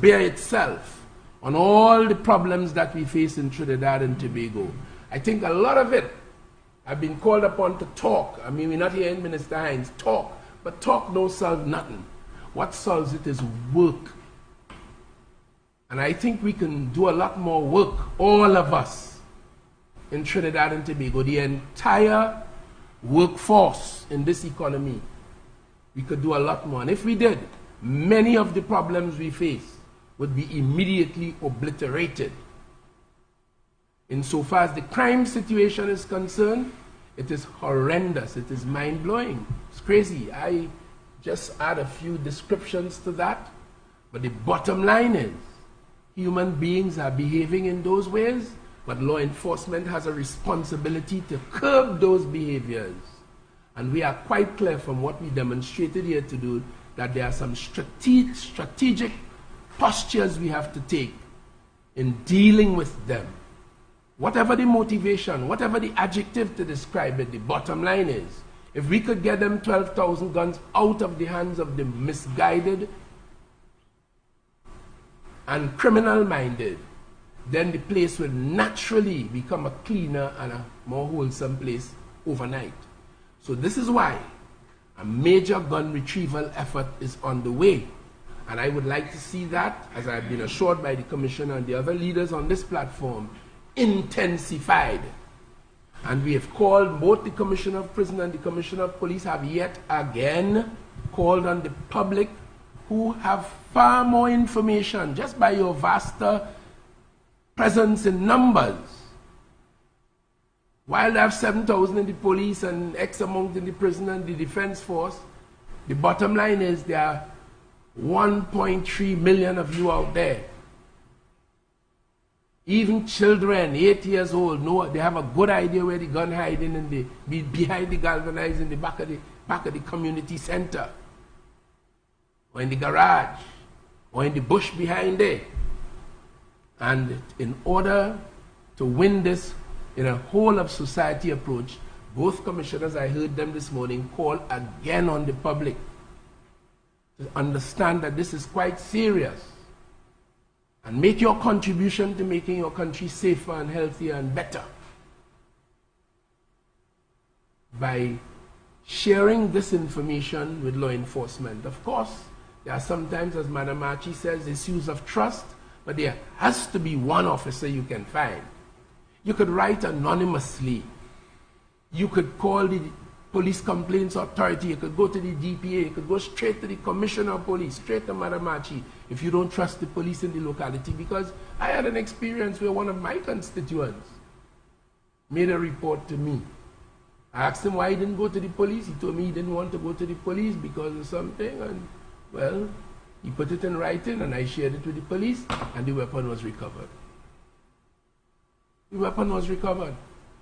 bear itself on all the problems that we face in Trinidad and Tobago. I think a lot of it, I've been called upon to talk. I mean, we're not hearing Minister Hines talk, but talk don't solve nothing. What solves it is work. And I think we can do a lot more work, all of us, in Trinidad and Tobago, the entire workforce in this economy. We could do a lot more. And if we did, many of the problems we face would be immediately obliterated. Insofar as the crime situation is concerned, it is horrendous. It is mind-blowing. It's crazy. I just add a few descriptions to that. But the bottom line is, human beings are behaving in those ways, but law enforcement has a responsibility to curb those behaviors. And we are quite clear from what we demonstrated here to do that there are some strategic postures we have to take in dealing with them. Whatever the motivation, whatever the adjective to describe it, the bottom line is, if we could get them 12,000 guns out of the hands of the misguided and criminal-minded, then the place will naturally become a cleaner and a more wholesome place overnight. So this is why a major gun retrieval effort is on the way. And I would like to see that, as I've been assured by the Commissioner and the other leaders on this platform, intensified. And we have called, both the Commissioner of Prison and the Commissioner of Police have yet again called on the public who have far more information just by your vaster presence in numbers. While they have 7,000 in the police and X amount in the prison and the defense force, the bottom line is there are 1.3 million of you out there. Even children, 8 years old, know they have a good idea where the gun hiding in the behind the galvanized in the back of the community center, or in the garage, or in the bush behind there. And in order to win this in a whole of society approach, both commissioners, I heard them this morning, call again on the public to understand that this is quite serious and make your contribution to making your country safer and healthier and better by sharing this information with law enforcement. Of course, there are sometimes, as Madam Archie says, issues of trust, but there has to be one officer you can find. You could write anonymously. You could call the Police Complaints Authority. You could go to the DPA. You could go straight to the Commissioner of Police, straight to Madam Archie, if you don't trust the police in the locality. Because I had an experience where one of my constituents made a report to me. I asked him why he didn't go to the police. He told me he didn't want to go to the police because of something. And, well, he put it in writing, and I shared it with the police, and the weapon was recovered. The weapon was recovered.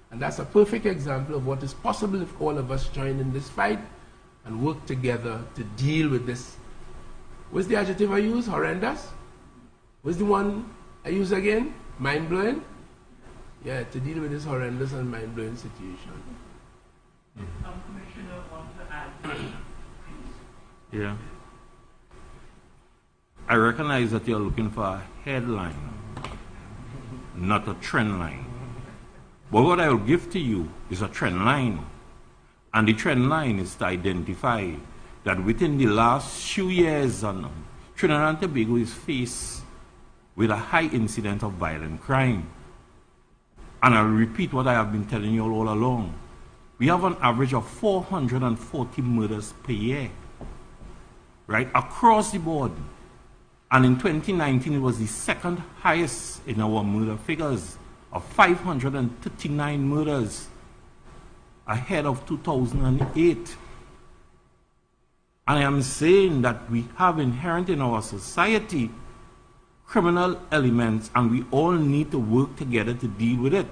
And that's a perfect example of what is possible if all of us join in this fight and work together to deal with this. What's the adjective I use? Horrendous? What's the one I use again? Mind-blowing? Yeah, to deal with this horrendous and mind-blowing situation. Commissioner wants to add. Yeah. I recognize that you're looking for a headline, not a trend line. But what I will give to you is a trend line. And the trend line is to identify that within the last few years, Trinidad and Tobago is faced with a high incidence of violent crime. And I'll repeat what I have been telling you all along. We have an average of 440 murders per year, right, across the board. And in 2019, it was the second highest in our murder figures of 539 murders, ahead of 2008. And I am saying that we have inherent in our society criminal elements, and we all need to work together to deal with it.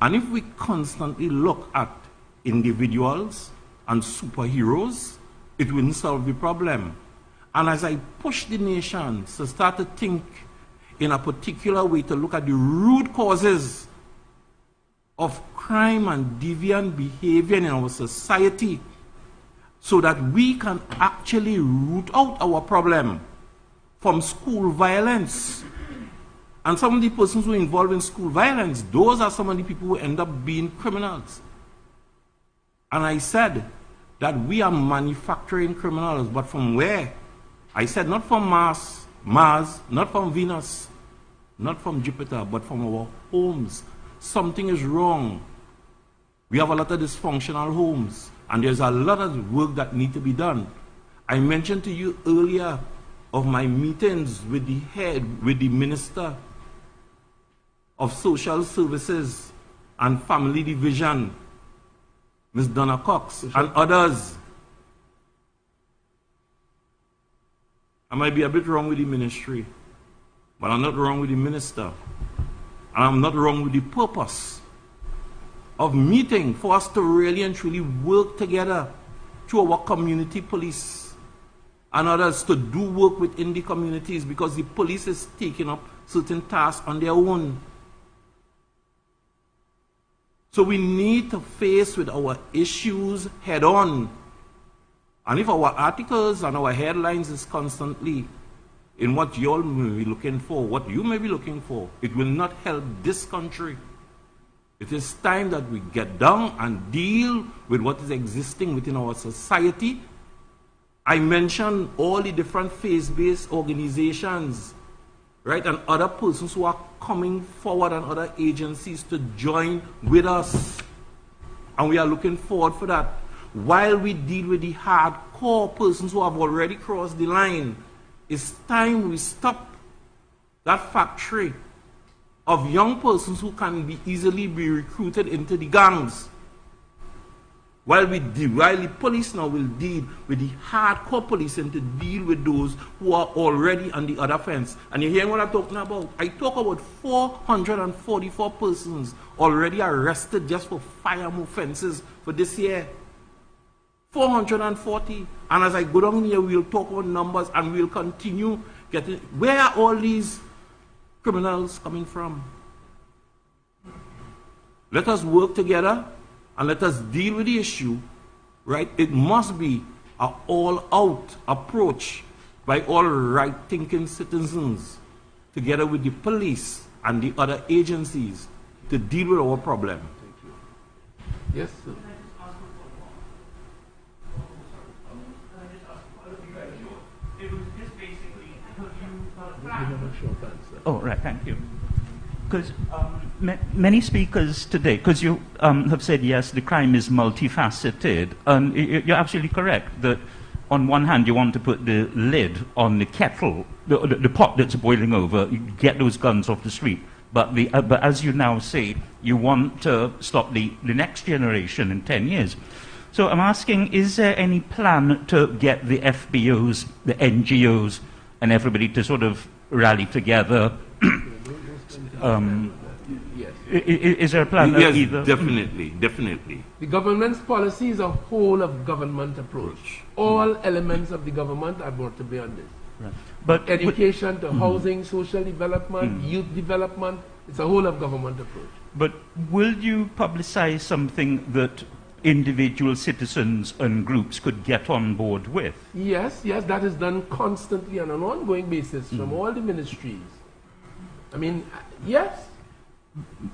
And if we constantly look at individuals and superheroes, it wouldn't solve the problem. And as I push the nation to start to think in a particular way to look at the root causes of crime and deviant behavior in our society so that we can actually root out our problem, from school violence. And some of the persons who are involved in school violence, those are some of the people who end up being criminals. And I said that we are manufacturing criminals, but from where? I said not from Mars, not from Venus, not from Jupiter, but from our homes. Something is wrong. We have a lot of dysfunctional homes, and there's a lot of work that needs to be done. I mentioned to you earlier of my meetings with the Minister of Social Services and Family Division, Ms. Donna Cox, and others. I might be a bit wrong with the ministry, but I'm not wrong with the minister. And I'm not wrong with the purpose of meeting for us to really and truly work together through our community police and others to do work within the communities, because the police is taking up certain tasks on their own. So we need to face with our issues head on. And if our articles and our headlines is constantly in what you all may be looking for, what you may be looking for, it will not help this country. It is time that we get down and deal with what is existing within our society. I mentioned all the different faith-based organizations, right, and other persons who are coming forward and other agencies to join with us. And we are looking forward for that. While we deal with the hardcore persons who have already crossed the line, it's time we stop that factory of young persons who can easily be recruited into the gangs. While the police now will deal with the hardcore policing to deal with those who are already on the other fence. And you hear what I'm talking about? I talk about 444 persons already arrested just for firearm offenses for this year. 440. And as I go down here, we'll talk about numbers and we'll continue getting. Where are all these criminals coming from? Let us work together and let us deal with the issue, right? It must be an all-out approach by all right-thinking citizens together with the police and the other agencies to deal with our problem. Thank you. Yes, sir. Oh, right, thank you. Because many speakers today, because you have said, yes, the crime is multifaceted, and you're absolutely correct that on one hand you want to put the lid on the kettle, the pot that's boiling over, you get those guns off the street. But as you now say, you want to stop the next generation in 10 years. So I'm asking, is there any plan to get the FBOs, the NGOs, and everybody to sort of rally together? Yes. Is there a plan? Yes, either? definitely. The government's policy is a whole of government approach. All elements of the government are brought to bear on this. Right. But education to housing, social development, youth development, it's a whole of government approach. But will you publicize something that individual citizens and groups could get on board with? Yes, that is done constantly on an ongoing basis from all the ministries. I mean, yes.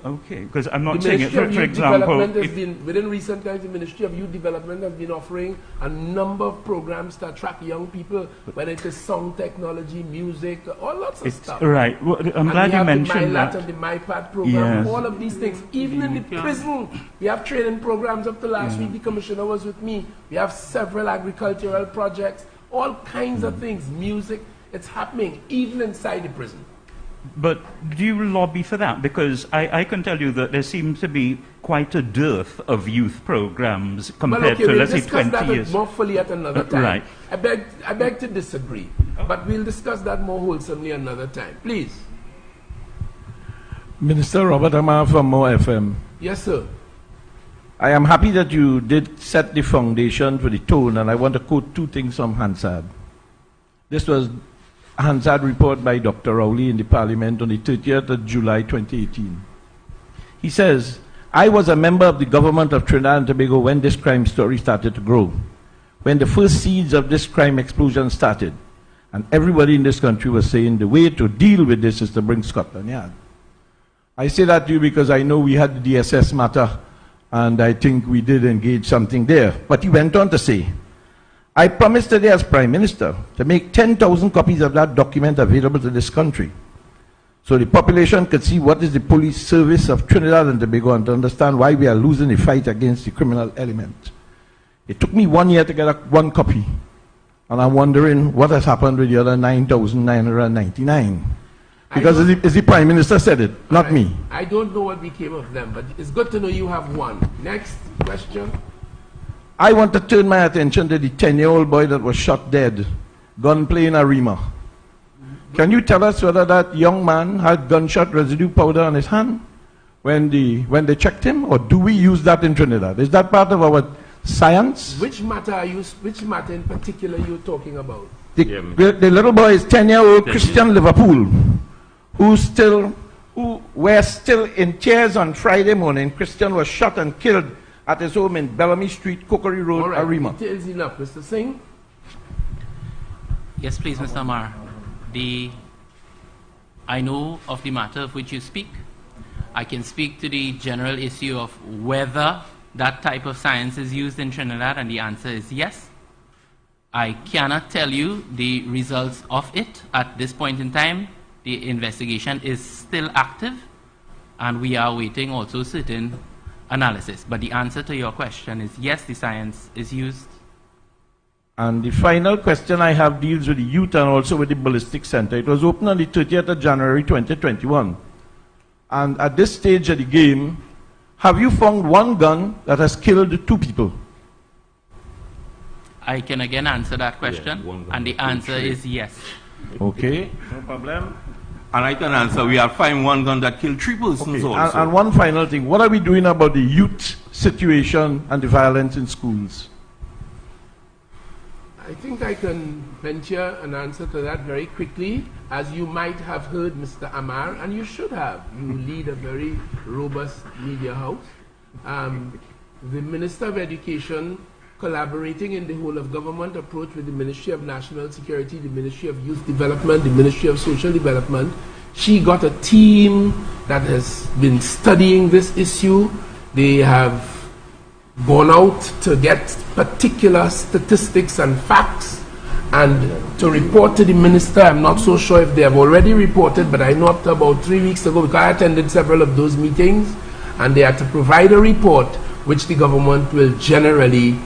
Okay, because I'm not the saying it, for example... within recent times, the Ministry of Youth Development has been offering a number of programs to attract young people, whether it is sound technology, music, all lots of stuff. Right, well, I'm glad you mentioned that. And the MyPad program, yes. all of these things. Even in the prison, we have training programs. Up to last week, the commissioner was with me. We have several agricultural projects, all kinds of things, music. It's happening, even inside the prison. But do you lobby for that? Because I can tell you that there seems to be quite a dearth of youth programs compared to, let's say, 20 years. We'll discuss that more fully at another time. Right. I beg to disagree, but we'll discuss that more wholesomely another time. Please. Minister Robert Amar from Mo FM. Yes, sir. I am happy that you did set the foundation for the tone, and I want to quote two things from Hansard. This was a Hansard report by Dr. Rowley in the Parliament on the 30th of July 2018. He says, I was a member of the government of Trinidad and Tobago when this crime story started to grow. When the first seeds of this crime explosion started, And everybody in this country was saying the way to deal with this is to bring Scotland Yard. I say that to you because I know we had the DSS matter, and I think we did engage something there. But he went on to say, I promised today as Prime Minister to make 10,000 copies of that document available to this country, so the population could see what is the police service of Trinidad and Tobago and to understand why we are losing the fight against the criminal element. It took me 1 year to get one copy, and I'm wondering what has happened with the other 9,999. Because as the Prime Minister said it, not me. I don't know what became of them, but it's good to know you have one. Next question. I want to turn my attention to the 10-year-old boy that was shot dead, gunplay in Arima. Can you tell us whether that young man had gunshot residue powder on his hand when they checked him, or do we use that in Trinidad? Is that part of our science? Which matter in particular are you talking about? The little boy is 10-year-old Christian Liverpool, who were still in tears on Friday morning. Christian was shot and killed at his home in Bellamy Street, Cookery Road, all right, Arima. Details enough. Mr. Singh? Yes, please, Mr. Amar. I know of the matter of which you speak. I can speak to the general issue of whether that type of science is used in Trinidad, and the answer is yes. I cannot tell you the results of it at this point in time. The investigation is still active, and we are awaiting also certain analysis. But the answer to your question is yes, the science is used. And the final question I have deals with the youth and also with the ballistic center. It was opened on the 30th of January 2021. And at this stage of the game, have you found one gun that has killed 2 people? I can again answer that question, and the answer is yes. Okay, no problem. And I can answer, we have found one gun that killed 3 persons also. And one final thing, what are we doing about the youth situation and the violence in schools? I think I can venture an answer to that very quickly. As you might have heard, Mr. Amar, and you should have, you lead a very robust media house. The Minister of Education, collaborating in the whole of government approach with the Ministry of National Security, the Ministry of Youth Development, the Ministry of Social Development, she got a team that has been studying this issue. They have gone out to get particular statistics and facts and to report to the minister. I'm not so sure if they have already reported, but I know up to about 3 weeks ago, because I attended several of those meetings, and they had to provide a report which the government will generally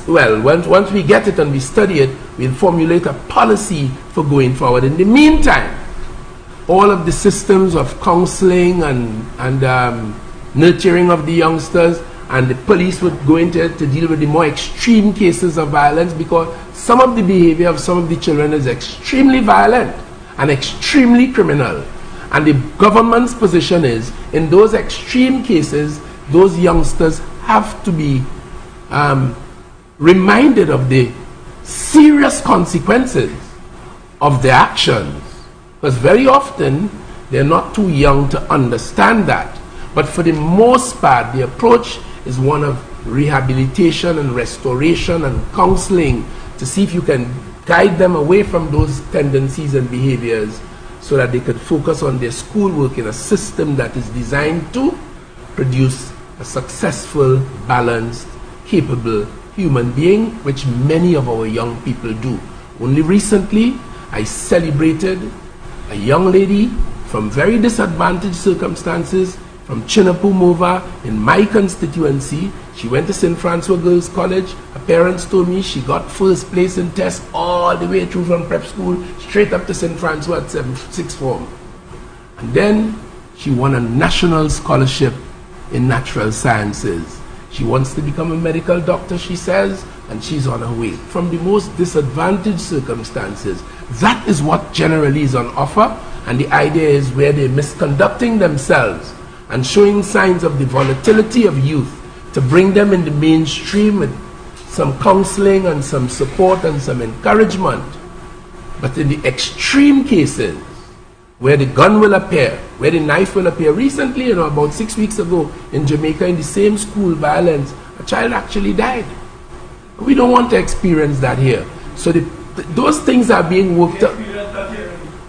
once we get it and we study it, we'll formulate a policy for going forward. In the meantime, all of the systems of counseling and nurturing of the youngsters, and the police would go into it to deal with the more extreme cases of violence, because some of the behavior of some of the children is extremely violent and extremely criminal. And the government's position is, in those extreme cases, those youngsters have to be reminded of the serious consequences of their actions, because very often they're not too young to understand that. But for the most part, the approach is one of rehabilitation and restoration and counseling to see if you can guide them away from those tendencies and behaviors so that they could focus on their schoolwork in a system that is designed to produce a successful, balanced, capable human being, which many of our young people do. Only recently, I celebrated a young lady from very disadvantaged circumstances from Chinapumova in my constituency. She went to St. Francois Girls College. Her parents told me she got first place in tests all the way through from prep school straight up to St. Francois at 6th form. And then she won a national scholarship in natural sciences. She wants to become a medical doctor, she says, and she's on her way. From the most disadvantaged circumstances. That is what generally is on offer, and the idea is where they're misconducting themselves and showing signs of the volatility of youth, to bring them in the mainstream with some counseling and some support and some encouragement. But in the extreme cases, where the gun will appear, where the knife will appear. Recently, about 6 weeks ago in Jamaica, in the same school violence, a child actually died. We don't want to experience that here. So the those things are being worked out.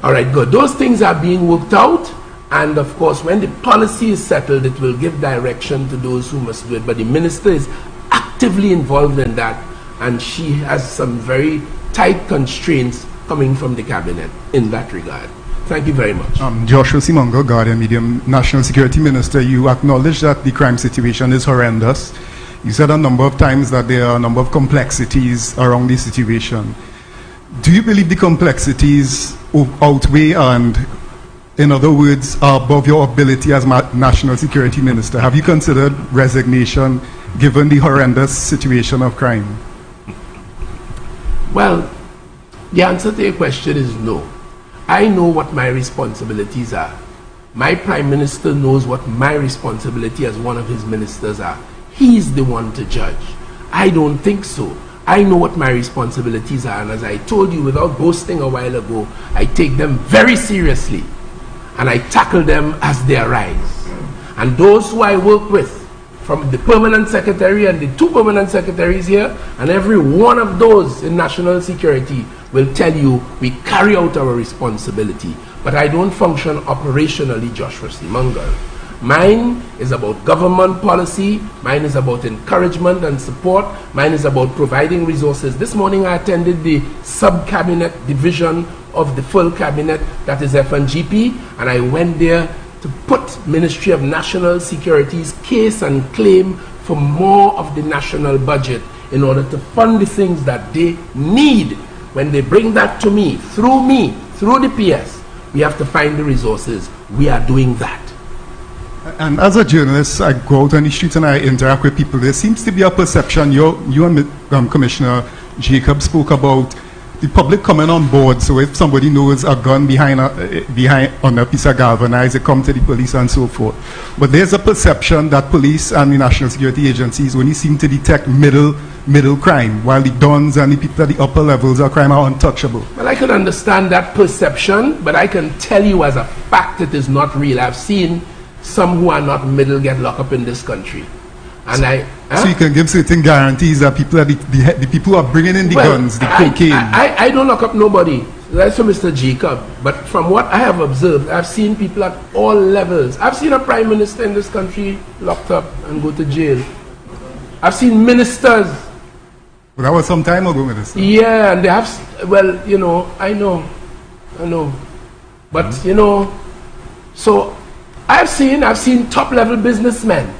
All right, good. Those things are being worked out, and of course, when the policy is settled, it will give direction to those who must do it. But the minister is actively involved in that, and she has some very tight constraints coming from the cabinet in that regard. Thank you very much. Joshua Simongo, Guardian Medium, National Security Minister, you acknowledge that the crime situation is horrendous. You said a number of times that there are a number of complexities around the situation. Do you believe the complexities outweigh and, in other words, are above your ability as National Security Minister? Have you considered resignation given the horrendous situation of crime? Well, the answer to your question is no. I know what my responsibilities are. My Prime Minister knows what my responsibility as one of his ministers are. He's the one to judge. I don't think so. I know what my responsibilities are, and as I told you without boasting a while ago, I take them very seriously, and I tackle them as they arise. And those who I work with, from the permanent secretary and the 2 permanent secretaries here, and every one of those in national security will tell you we carry out our responsibility. But I don't function operationally, Joshua Simongo. Mine is about government policy. Mine is about encouragement and support. Mine is about providing resources. This morning I attended the sub-cabinet division of the full cabinet, that is FNGP, and I went there to put Ministry of National Security's case and claim for more of the national budget in order to fund the things that they need. When they bring that to me, through the PS, we have to find the resources. We are doing that. And as a journalist, I go out on the streets and I interact with people. There seems to be a perception, you and Commissioner Jacob spoke about the public coming on board. So if somebody knows a gun behind on a piece of galvanized, they come to the police and so forth. But there's a perception that police and the national security agencies only seem to detect middle crime, while the dons and the people at the upper levels of crime are untouchable. Well, I can understand that perception, but I can tell you as a fact it is not real. I've seen some who are not middle get locked up in this country. And so you can give certain guarantees that people are the people who are bringing in the guns, the cocaine. I don't lock up nobody. That's for Mr. Jacob. But from what I have observed, I've seen people at all levels. I've seen a prime minister in this country locked up and go to jail. I've seen ministers. Well, that was some time ago, Minister. Yeah, and they have, well, you know, I know. But, you know, so I've seen top level businessmen.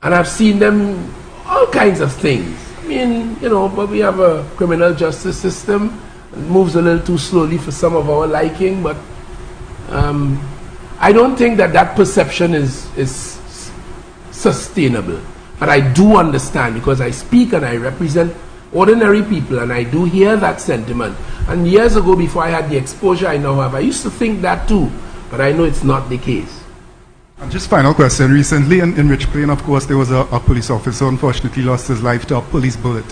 And I've seen them all kinds of things. I mean, you know, but we have a criminal justice system. It moves a little too slowly for some of our liking, but I don't think that perception is sustainable. But I do understand, because I speak and I represent ordinary people, and I do hear that sentiment. And years ago, before I had the exposure I now have, I used to think that too, but I know it's not the case. And just final question. Recently in Rich Plain, of course, there was a police officer unfortunately lost his life to a police bullet.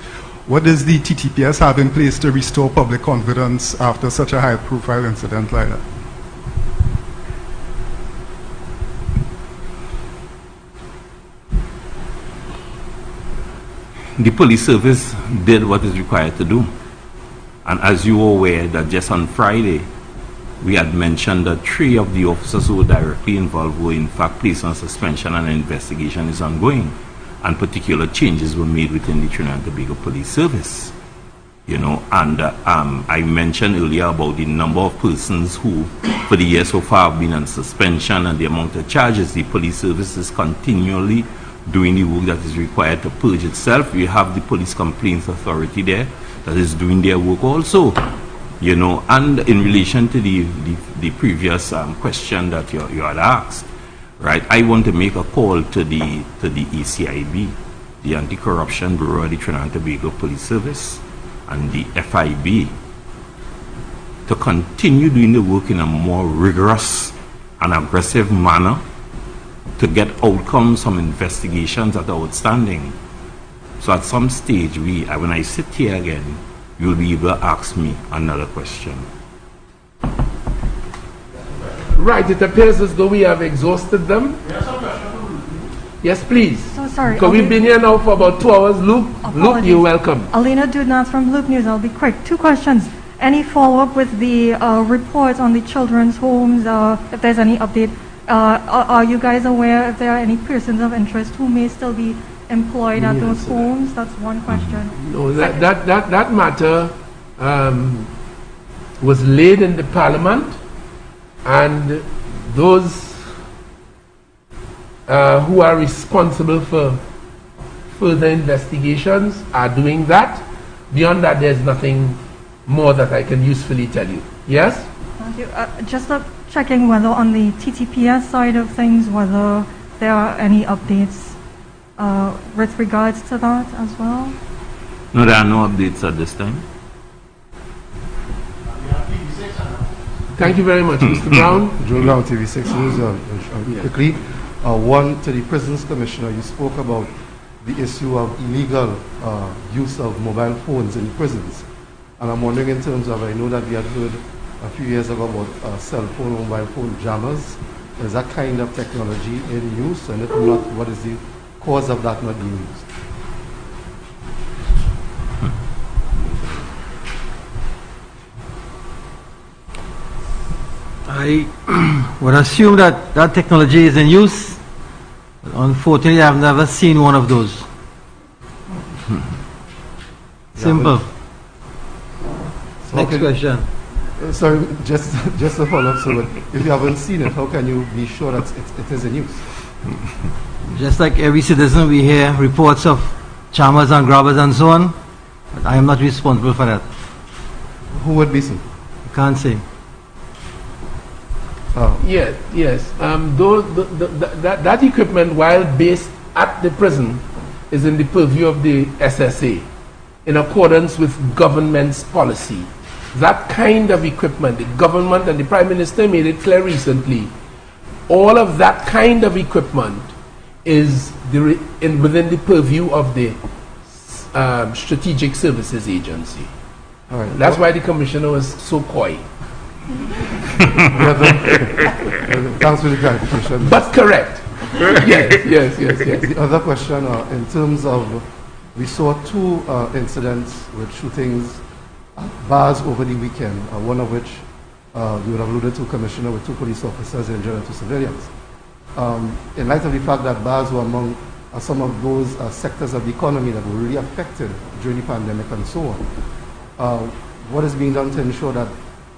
What does the TTPS have in place to restore public confidence after such a high-profile incident like that? The police service did what is required to do. And as you are aware, that just on Friday, we had mentioned that 3 of the officers who were directly involved were in fact placed on suspension, and an investigation is ongoing. And particular changes were made within the Trinidad and Tobago Police Service. You know, and I mentioned earlier about the number of persons who, for the year so far, have been on suspension and the amount of charges. The police service is continually doing the work that is required to purge itself. We have the Police Complaints Authority there that is doing their work also. You know, and in relation to the previous question that you had asked, right, I want to make a call to the ACIB, the Anti-Corruption Bureau of the Trinidad and Tobago Police Service, and the FIB to continue doing the work in a more rigorous and aggressive manner to get outcomes from investigations that are outstanding. So at some stage, when I sit here again, you'll be able to ask me another question. Right, it appears as though we have exhausted them. Yes, please. So, sorry. Because we've been here now for about 2 hours. Luke, you're welcome. Alina Dudnath from Loop News. I'll be quick. 2 questions. Any follow-up with the report on the children's homes? If there's any update, are you guys aware if there are any persons of interest who may still be employed at those homes? That's one question. No, that matter was laid in the Parliament, and those who are responsible for further investigations are doing that. Beyond that, there's nothing more that I can usefully tell you. Yes? Thank you. Just checking whether on the TTPS side of things, whether there are any updates with regards to that as well? No, there are no updates at this time. Thank you very much, Mr. Brown. Joe Brown, TV6 News. Quickly, one to the Prisons Commissioner, you spoke about the issue of illegal use of mobile phones in prisons. And I'm wondering in terms of, I know that we had heard a few years ago about cell phone, mobile phone jammers. Is that kind of technology in use? And if not, what is the cause of that not being used? I would assume that that technology is in use. Unfortunately, I've never seen one of those. Simple. Next question. Sorry, just a follow-up. So, if you haven't seen it, how can you be sure that it is in use? Just like every citizen, we hear reports of charmers and grabbers and so on. But I am not responsible for that. Who would be so? I can't say. Yes. That equipment, while based at the prison, is in the purview of the SSA, in accordance with government's policy. That kind of equipment, the government and the Prime Minister made it clear recently, all of that kind of equipment is within the purview of the Strategic Services Agency. All right. That's why the Commissioner was so coy. Thanks for the clarification. But correct. Yes. The other question, in terms of, we saw 2 incidents with shootings at bars over the weekend, one of which you would have alluded to, Commissioner, with 2 police officers injured and 2 civilians. In light of the fact that bars were among some of those sectors of the economy that were really affected during the pandemic and so on, what is being done to ensure that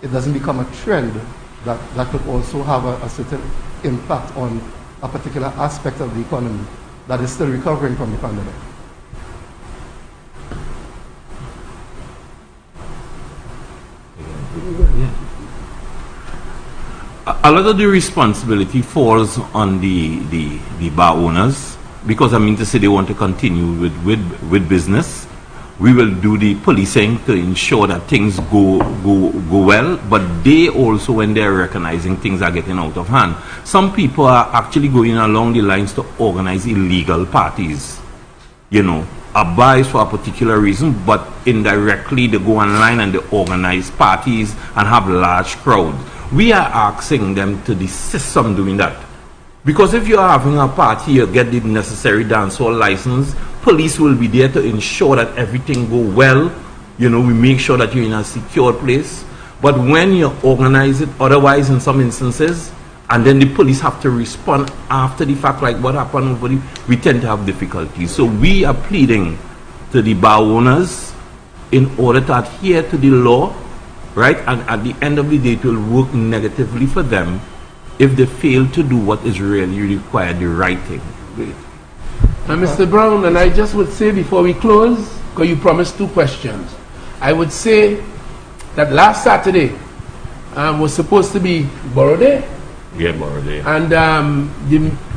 it doesn't become a trend that could also have a certain impact on a particular aspect of the economy that is still recovering from the pandemic? A lot of the responsibility falls on the bar owners, because I mean to say they want to continue with business. We will do the policing to ensure that things go well, but they also, when they're recognizing things are getting out of hand, some people are actually going along the lines to organize illegal parties. You know, a bar is for a particular reason, but indirectly they go online and they organize parties and have large crowds. We are asking them to desist from doing that. Because if you're having a party, you get the necessary dancehall license, police will be there to ensure that everything go well. You know, we make sure that you're in a secure place. But when you organize it otherwise in some instances, and then the police have to respond after the fact, like what happened, we tend to have difficulties. So we are pleading to the bar owners in order to adhere to the law, right? And at the end of the day, it will work negatively for them if they fail to do what is really required, the right thing. And Mr. Brown, and I just would say before we close, because you promised 2 questions, I would say that last Saturday was supposed to be Borough Day. Yeah, Borough Day. And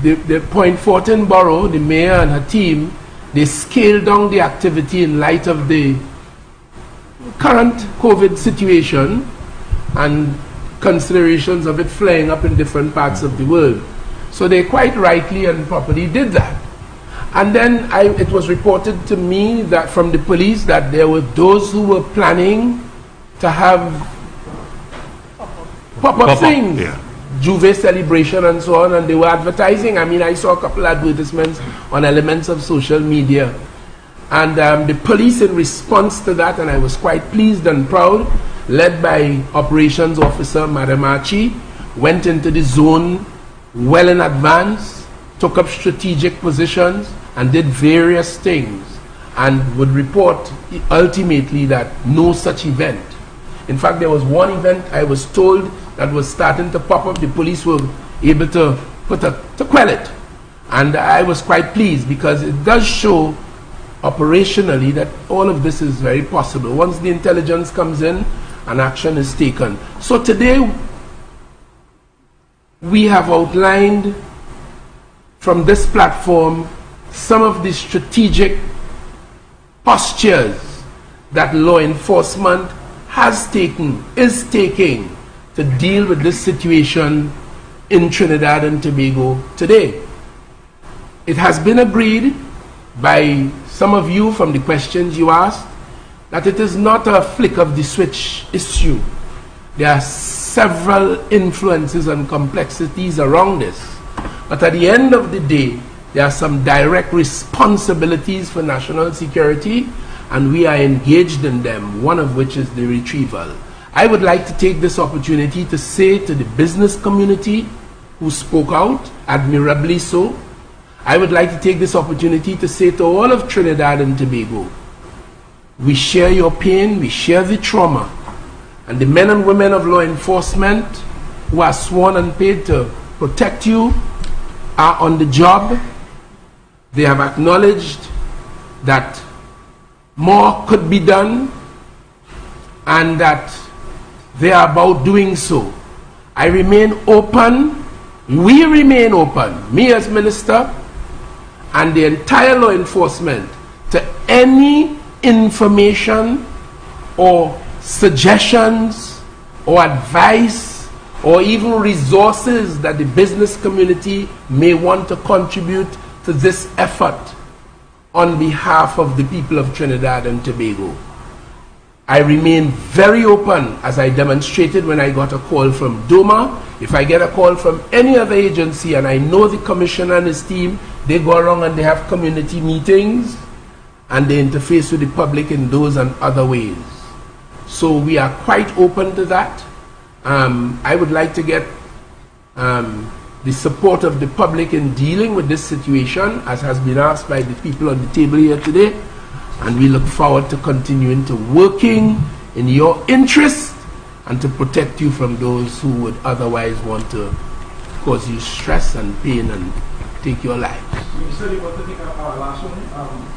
the Point Fortin Borough, the mayor and her team, they scaled down the activity in light of the current COVID situation and considerations of it flying up in different parts of the world. So they quite rightly and properly did that. And then it was reported to me that from the police that there were those who were planning to have pop-up things. Yeah. Juve celebration and so on, and they were advertising. I mean, I saw a couple of advertisements on elements of social media. And the police, in response to that, and I was quite pleased and proud, led by Operations Officer Madam Archie, went into the zone well in advance, took up strategic positions, and did various things, and would report ultimately that no such event. In fact, there was one event I was told that was starting to pop up. The police were able to quell it. And I was quite pleased, because it does show operationally that all of this is very possible once the intelligence comes in and action is taken. So today we have outlined from this platform some of the strategic postures that law enforcement has taken, is taking, to deal with this situation in Trinidad and Tobago today. It has been agreed by some of you from the questions you asked that it is not a flick of the switch issue. There are several influences and complexities around this. But at the end of the day, there are some direct responsibilities for national security, and we are engaged in them, one of which is the retrieval. I would like to take this opportunity to say to the business community who spoke out, admirably so, I would like to take this opportunity to say to all of Trinidad and Tobago, we share your pain, we share the trauma, and the men and women of law enforcement who are sworn and paid to protect you are on the job. They have acknowledged that more could be done and that they are about doing so. I remain open, we remain open, me as minister and the entire law enforcement, to any information or suggestions or advice or even resources that the business community may want to contribute to this effort on behalf of the people of Trinidad and Tobago. I remain very open, as I demonstrated when I got a call from DOMA. If I get a call from any other agency, and I know the commissioner and his team, they go around and they have community meetings and they interface with the public in those and other ways. So we are quite open to that. I would like to get the support of the public in dealing with this situation, as has been asked by the people on the table here today. And we look forward to continuing to working in your interest and to protect you from those who would otherwise want to cause you stress and pain and take your lives. Minister, you want to take our last one?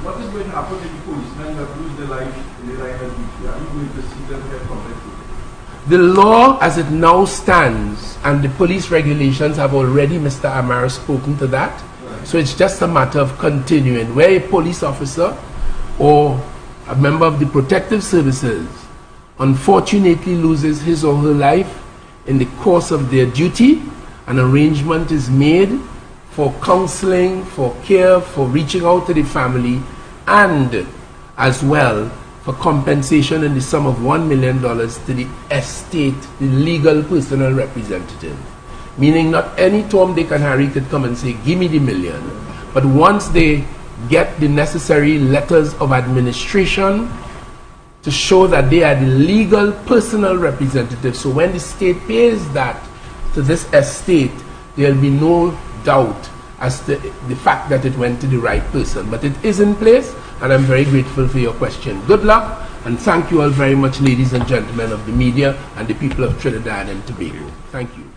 What is going to happen to the policemen that lose their life in the line of duty? Are you going to see them get convicted? The law as it now stands and the police regulations have already, Mr. Amar, spoken to that. Right. So it's just a matter of continuing. Where a police officer or a member of the protective services unfortunately loses his or her life in the course of their duty, an arrangement is made for counseling, for care, for reaching out to the family, and as well for compensation in the sum of $1 million to the estate, the legal personal representative. Meaning not any Tom, Dick and Harry could come and say, give me the million. But once they get the necessary letters of administration to show that they are the legal personal representative, so when the state pays that to this estate, there will be no doubt as to the fact that it went to the right person. But it is in place, and I'm very grateful for your question. Good luck, and thank you all very much, ladies and gentlemen of the media and the people of Trinidad and Tobago. Thank you.